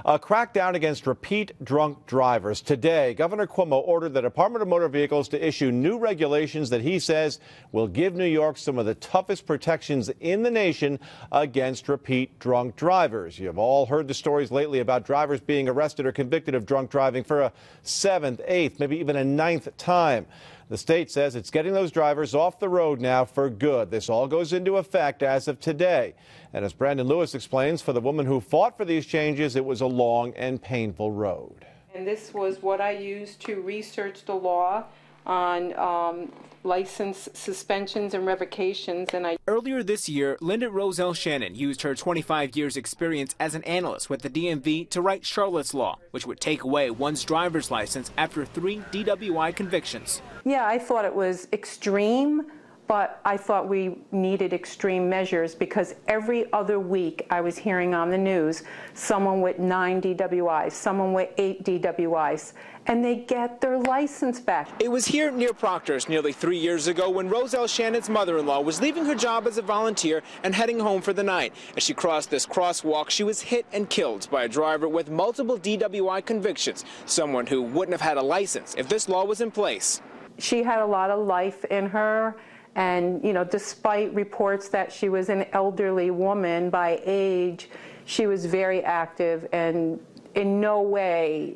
A crackdown against repeat drunk drivers. Today, Governor Cuomo ordered the Department of Motor Vehicles to issue new regulations that he says will give New York some of the toughest protections in the nation against repeat drunk drivers. You have all heard the stories lately about drivers being arrested or convicted of drunk driving for a seventh, eighth, maybe even a ninth time. The state says it's getting those drivers off the road now for good. This all goes into effect as of today. And as Brandon Lewis explains, for the woman who fought for these changes, it was a long and painful road. And this was what I used to research the law on license suspensions and revocations. Earlier this year, Linda Roselle Shannon used her 25 years experience as an analyst with the DMV to write Charlotte's Law, which would take away one's driver's license after 3 DWI convictions. Yeah, I thought it was extreme, but I thought we needed extreme measures because every other week I was hearing on the news someone with 9 DWIs, someone with 8 DWIs, and they get their license back. It was here near Proctor's nearly 3 years ago when Roselle Shannon's mother-in-law was leaving her job as a volunteer and heading home for the night. As she crossed this crosswalk, she was hit and killed by a driver with multiple DWI convictions, someone who wouldn't have had a license if this law was in place. She had a lot of life in her. And, you know, despite reports that she was an elderly woman by age, she was very active and in no way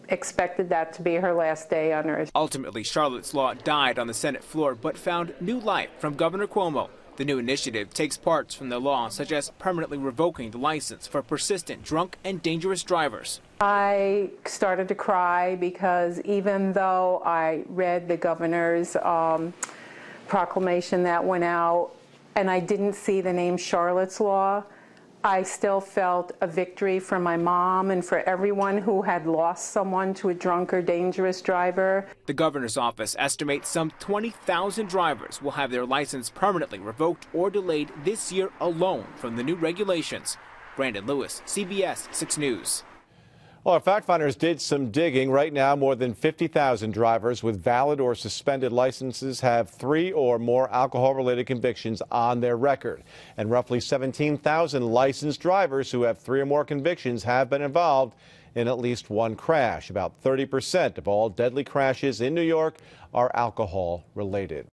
expected that to be her last day on earth. Ultimately, Charlotte's Law died on the Senate floor but found new life from Governor Cuomo. The new initiative takes parts from the law, such as permanently revoking the license for persistent drunk and dangerous drivers. I started to cry because even though I read the governor's proclamation that went out and I didn't see the name Charlotte's Law, I still felt a victory for my mom and for everyone who had lost someone to a drunk or dangerous driver. The governor's office estimates some 20,000 drivers will have their license permanently revoked or delayed this year alone from the new regulations. Brandon Lewis, CBS 6 News. Well, our fact finders did some digging. Right now, more than 50,000 drivers with valid or suspended licenses have 3 or more alcohol-related convictions on their record. And roughly 17,000 licensed drivers who have 3 or more convictions have been involved in at least one crash. About 30% of all deadly crashes in New York are alcohol-related.